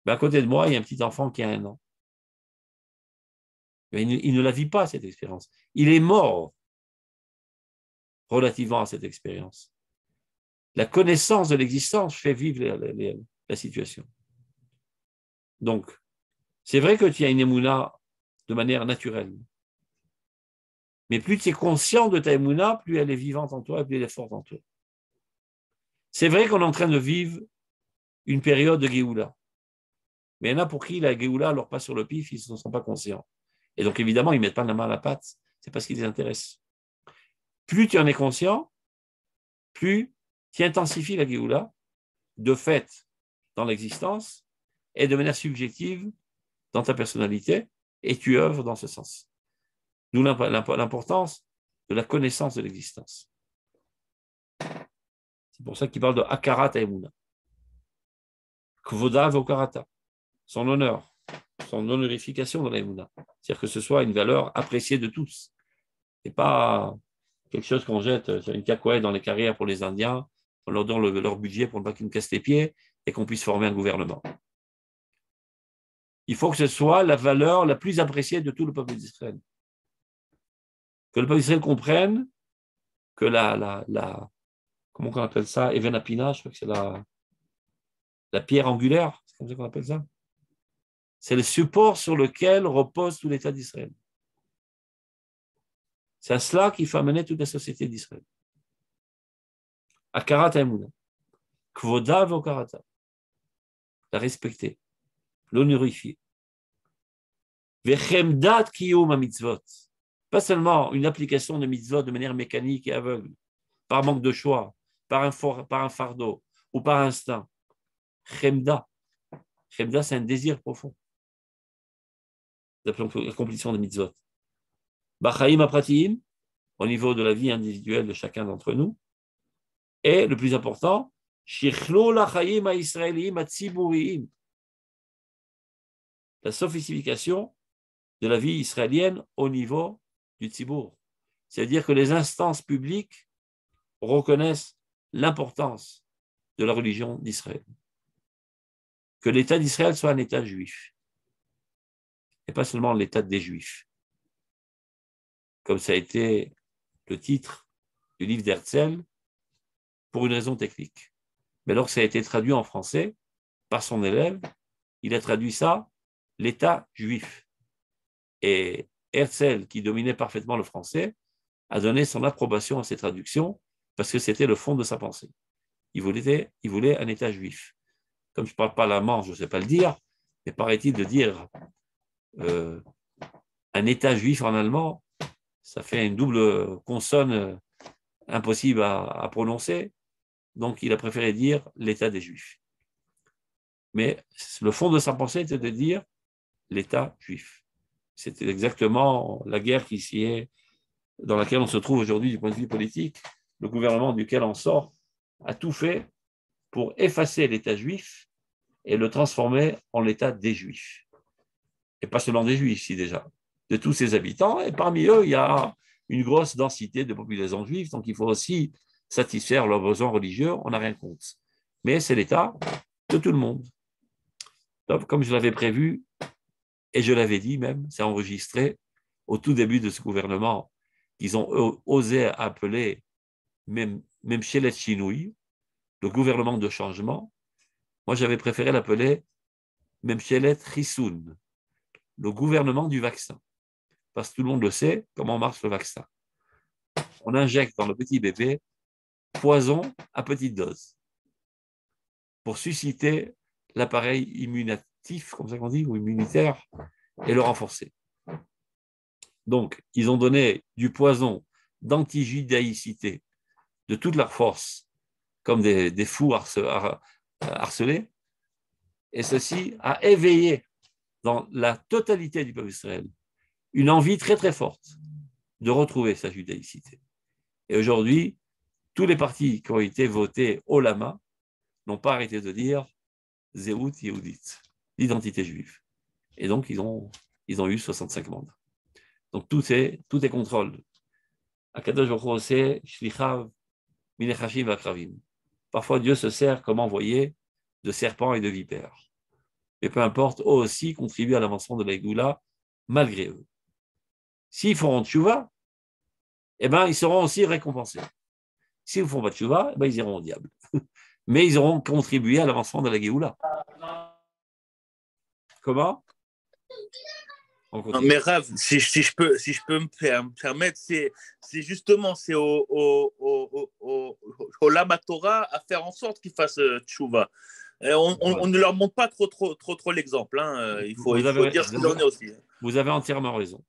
Mais à côté de moi, il y a un petit enfant qui a 1 an. Mais il ne la vit pas, cette expérience. Il est mort relativement à cette expérience. La connaissance de l'existence fait vivre la situation. Donc, c'est vrai que tu as une émouna de manière naturelle. Mais plus tu es conscient de ta émouna, plus elle est vivante en toi et plus elle est forte en toi. C'est vrai qu'on est en train de vivre une période de Géoula. Mais il y en a pour qui la Géoula leur passe sur le pif, ils ne sont pas conscients. Et donc, évidemment, ils ne mettent pas la main à la pâte, c'est parce qu'ils les intéressent. Plus tu en es conscient, plus tu intensifies la Géoula, de fait, dans l'existence, et de manière subjective, dans ta personnalité, et tu œuvres dans ce sens. D'où l'importance de la connaissance de l'existence. C'est pour ça qu'il parle de Akarat Emuna. Kvoda Vokarata, son honneur, son honorification dans la Emuna. C'est-à-dire que ce soit une valeur appréciée de tous. Ce n'est pas quelque chose qu'on jette sur une cacahuète dans les carrières pour les Indiens, on leur donne leur budget pour ne pas qu'ils nous cassent les pieds et qu'on puisse former un gouvernement. Il faut que ce soit la valeur la plus appréciée de tout le peuple d'Israël. Que le peuple d'Israël comprenne que comment on appelle ça? Even Apina, je crois que c'est la pierre angulaire, c'est comme ça qu'on appelle ça. C'est le support sur lequel repose tout l'État d'Israël. C'est à cela qu'il faut amener toute la société d'Israël. Akarat Haemunah, Kvoda Vokarata, la respecter, l'honorifier. Vechemdat Kiyum mitzvot, pas seulement une application de mitzvot de manière mécanique et aveugle, par manque de choix, par un fardeau ou par instinct. Chemda, Chemda, c'est un désir profond. L'accomplissement des mitzvot. Bachaim apratim, au niveau de la vie individuelle de chacun d'entre nous. Et le plus important, shichlo lachaim haïsraélim hatziburiim, la sophistication de la vie israélienne au niveau du tzibour. C'est-à-dire que les instances publiques reconnaissent l'importance de la religion d'Israël. Que l'État d'Israël soit un État juif, et pas seulement l'État des Juifs, comme ça a été le titre du livre d'Herzl, pour une raison technique. Mais lorsque ça a été traduit en français par son élève, il a traduit ça, l'État juif. Et Herzl, qui dominait parfaitement le français, a donné son approbation à ces traductions parce que c'était le fond de sa pensée. Il voulait un État juif. Comme je ne parle pas l'allemand, je ne sais pas le dire, mais paraît-il de dire un État juif en allemand, ça fait une double consonne impossible à prononcer. Donc, il a préféré dire l'État des Juifs. Mais le fond de sa pensée était de dire l'État juif. C'était exactement la guerre dans laquelle on se trouve aujourd'hui du point de vue politique. Le gouvernement duquel on sort a tout fait pour effacer l'État juif et le transformer en l'État des Juifs. Et pas seulement des Juifs, ici déjà, de tous ses habitants. Et parmi eux, il y a une grosse densité de population juive, donc il faut aussi satisfaire leurs besoins religieux, on n'a rien contre. Mais c'est l'État de tout le monde. Donc, comme je l'avais prévu, et je l'avais dit même, c'est enregistré au tout début de ce gouvernement, qu'ils ont osé appeler même Memshelet Shinui, le gouvernement de changement. Moi, j'avais préféré l'appeler Memshelet Chisoun, le gouvernement du vaccin. Parce que tout le monde le sait, comment marche le vaccin. On injecte dans le petit bébé poison à petite dose pour susciter l'appareil immunatif, comme ça qu'on dit, ou immunitaire, et le renforcer. Donc, ils ont donné du poison d'antijudaïcité de toute leur force, comme des fous harcelés, et ceci a éveillé dans la totalité du peuple d'Israël une envie très très forte de retrouver sa judaïcité. Et aujourd'hui, tous les partis qui ont été votés haut la main n'ont pas arrêté de dire Zéout Yehudit, l'identité juive. Et donc, ils ont eu 65 mandats. Donc, tout est contrôle. Akadosh Baruch Hu c'est Shlichav Minechashim Vakravim. Parfois, Dieu se sert comme envoyé de serpents et de vipères. Et peu importe, eux aussi contribuent à l'avancement de la Géoula, malgré eux. S'ils feront tchouva, eh ben, ils seront aussi récompensés. S'ils ne font pas tchouva, eh ben, ils iront au diable. Mais ils auront contribué à l'avancement de la Géoula. Comment? Non, mais Rav, si je peux me permettre, c'est justement au Lama Torah à faire en sorte qu'ils fassent tchouva. On ne leur montre pas trop l'exemple. Hein. Il faut dire ce qu'il en est aussi. Vous avez entièrement raison.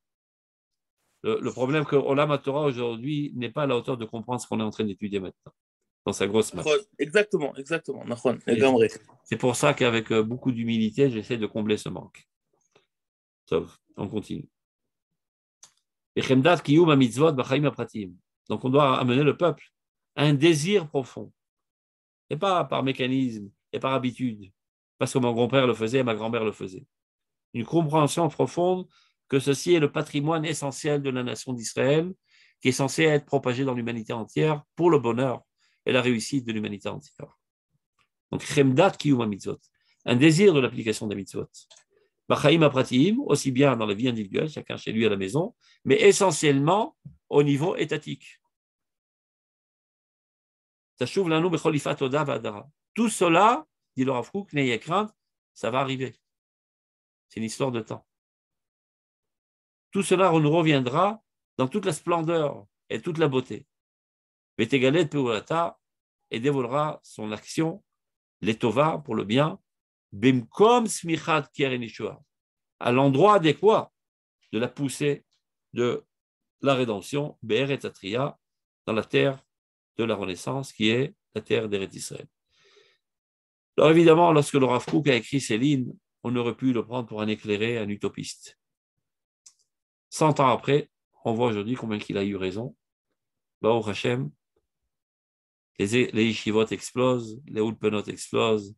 Le problème que Olam Torah aujourd'hui n'est pas à la hauteur de comprendre ce qu'on est en train d'étudier maintenant, dans sa grosse masse. Exactement. C'est pour ça qu'avec beaucoup d'humilité, j'essaie de combler ce manque. Sauf, on continue. Donc on doit amener le peuple à un désir profond, et pas par mécanisme et par habitude, parce que mon grand-père le faisait et ma grand-mère le faisait. Une compréhension profonde que ceci est le patrimoine essentiel de la nation d'Israël, qui est censé être propagé dans l'humanité entière pour le bonheur et la réussite de l'humanité entière. Donc, chemdat kiyum mitzvot, un désir de l'application des mitzvot. Bachaim apratim, aussi bien dans la vie individuelle, chacun chez lui à la maison, mais essentiellement au niveau étatique. Tout cela, dit le Rav Kook, n'ayez crainte, ça va arriver. C'est une histoire de temps. Tout cela nous reviendra dans toute la splendeur et toute la beauté. Vetegalet Peulata, et dévoilera son action, l'etova pour le bien, bimkom smichat keren yeshua, à l'endroit adéquat de la poussée de la rédemption, Be'eret Atria, dans la terre de la Renaissance, qui est la terre d'Eretz Israël. Alors évidemment, lorsque le Rav Kook a écrit ces lignes, on aurait pu le prendre pour un éclairé, un utopiste. 100 ans après, on voit aujourd'hui combien il a eu raison. Baruch Hashem, les yeshivot explosent, les ulpenot explosent,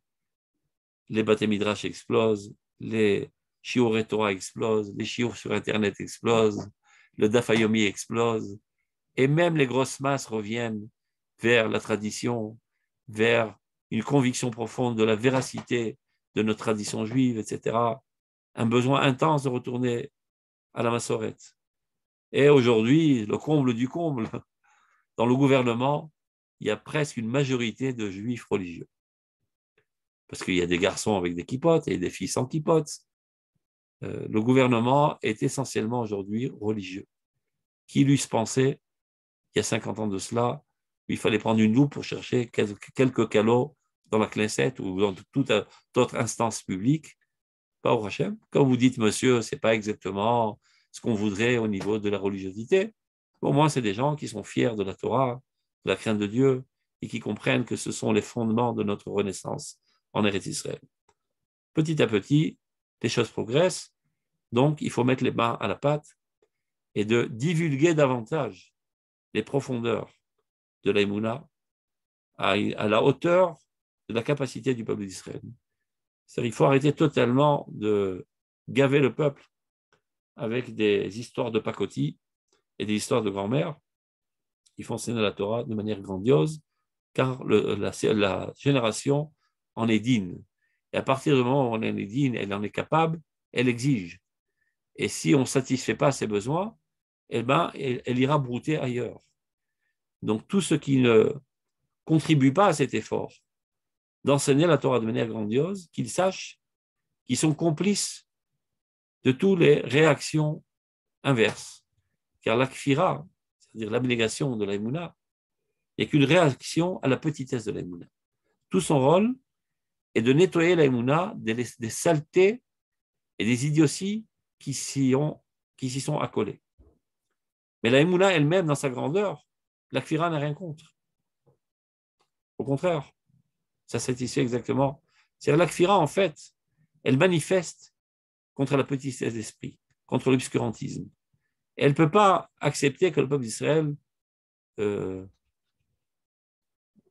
les Bate Midrash explosent, les shiur Torah explosent, les shiur sur Internet explosent, le Daf Yomi explose, et même les grosses masses reviennent vers la tradition, vers une conviction profonde de la véracité de notre tradition juive, etc. Un besoin intense de retourner à la Massorette. Et aujourd'hui, le comble du comble, dans le gouvernement, il y a presque une majorité de juifs religieux. Parce qu'il y a des garçons avec des kippotes et des filles sans kippotes. Le gouvernement est essentiellement aujourd'hui religieux. Qui l'eusse pensé, il y a 50 ans de cela, il fallait prendre une loupe pour chercher quelques calots dans la Knesset ou dans toute autre instance publique. Pas au Hachem. Quand vous dites, monsieur, ce n'est pas exactement ce qu'on voudrait au niveau de la religiosité, au moins, c'est des gens qui sont fiers de la Torah, de la crainte de Dieu, et qui comprennent que ce sont les fondements de notre renaissance en Eretz Israël. Petit à petit, les choses progressent, donc il faut mettre les mains à la pâte et de divulguer davantage les profondeurs de l'Aïmouna à la hauteur de la capacité du peuple d'Israël. C'est-à-dire qu'il faut arrêter totalement de gaver le peuple avec des histoires de pacotille et des histoires de grand-mère. Il faut enseigner la Torah de manière grandiose, car la génération en est digne. Et à partir du moment où on en est digne, elle en est capable, elle exige. Et si on ne satisfait pas ses besoins, eh ben, elle ira brouter ailleurs. Donc, tous ceux qui ne contribuent pas à cet effort d'enseigner la Torah de manière grandiose, qu'ils sachent qu'ils sont complices de toutes les réactions inverses. Car l'akfira, c'est-à-dire l'abnégation de l'Aïmouna, n'est qu'une réaction à la petitesse de l'Aïmouna. Tout son rôle est de nettoyer l'Aïmouna des saletés et des idioties qui s'y sont accolées. Mais l'Aïmouna elle-même, dans sa grandeur, l'akfira n'a rien contre. Au contraire, ça satisfait exactement. C'est-à-dire l'akfira, en fait, elle manifeste contre la petitesse d'esprit, contre l'obscurantisme. Elle ne peut pas accepter que le peuple d'Israël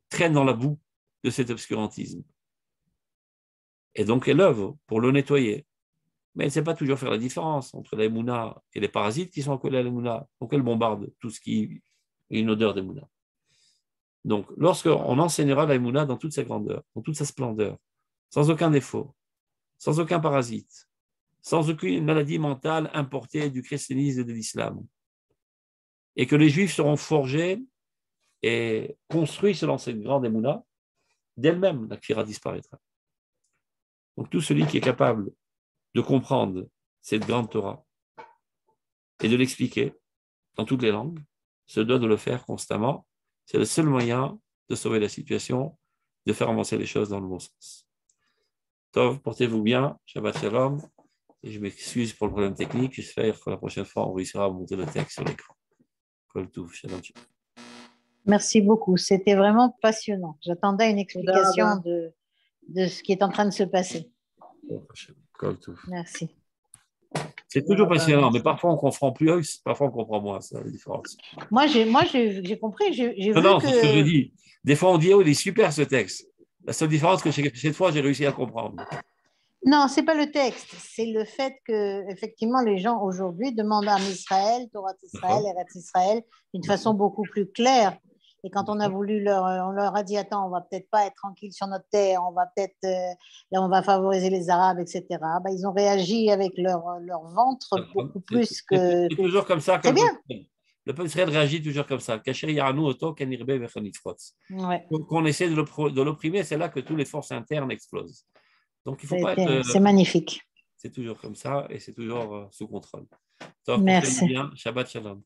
traîne dans la boue de cet obscurantisme. Et donc, elle œuvre pour le nettoyer. Mais elle ne sait pas toujours faire la différence entre l'Aïmouna et les parasites qui sont accolés à l'Aïmouna. Donc, elle bombarde tout ce qui a une odeur d'Aïmouna. Donc, lorsqu'on enseignera l'Aïmouna dans toute sa grandeur, dans toute sa splendeur, sans aucun défaut, sans aucun parasite, sans aucune maladie mentale importée du christianisme et de l'islam, et que les Juifs seront forgés et construits selon cette grande Aïmouna, d'elle-même, la Kfira disparaîtra. Donc, tout celui qui est capable de comprendre cette grande Torah et de l'expliquer dans toutes les langues se doit de le faire constamment. C'est le seul moyen de sauver la situation, de faire avancer les choses dans le bon sens. Tov, portez-vous bien, Shabbat Shalom, et je m'excuse pour le problème technique. J'espère que la prochaine fois, on réussira à monter le texte sur l'écran. Kol Tov, Shalom. Merci beaucoup, c'était vraiment passionnant. J'attendais une explication de ce qui est en train de se passer. Merci. C'est toujours passionnant, mais parfois on comprend plus, parfois on comprend moins, c'est la différence. Moi, j'ai compris, j'ai vu non, que... c'est ce que je dis. Des fois on dit, oh, il est super ce texte. La seule différence, que cette fois, j'ai réussi à comprendre. Non, ce n'est pas le texte, c'est le fait que, effectivement, les gens aujourd'hui demandent à Israël, Torah Israël, Eretz Israël, d'une façon beaucoup plus claire. Et quand on a voulu on leur a dit, attends, on va peut-être pas être tranquille sur notre terre, on va peut-être, là, on va favoriser les Arabes, etc. Ben, ils ont réagi avec leur ventre beaucoup plus que. C'est toujours comme ça. C'est bien. Le peuple d'Israël réagit toujours comme ça. Ouais. Donc, on essaie de l'opprimer, c'est là que toutes les forces internes explosent. Donc, il faut pas être. C'est magnifique. C'est toujours comme ça et c'est toujours sous contrôle. Merci. Shabbat shalom.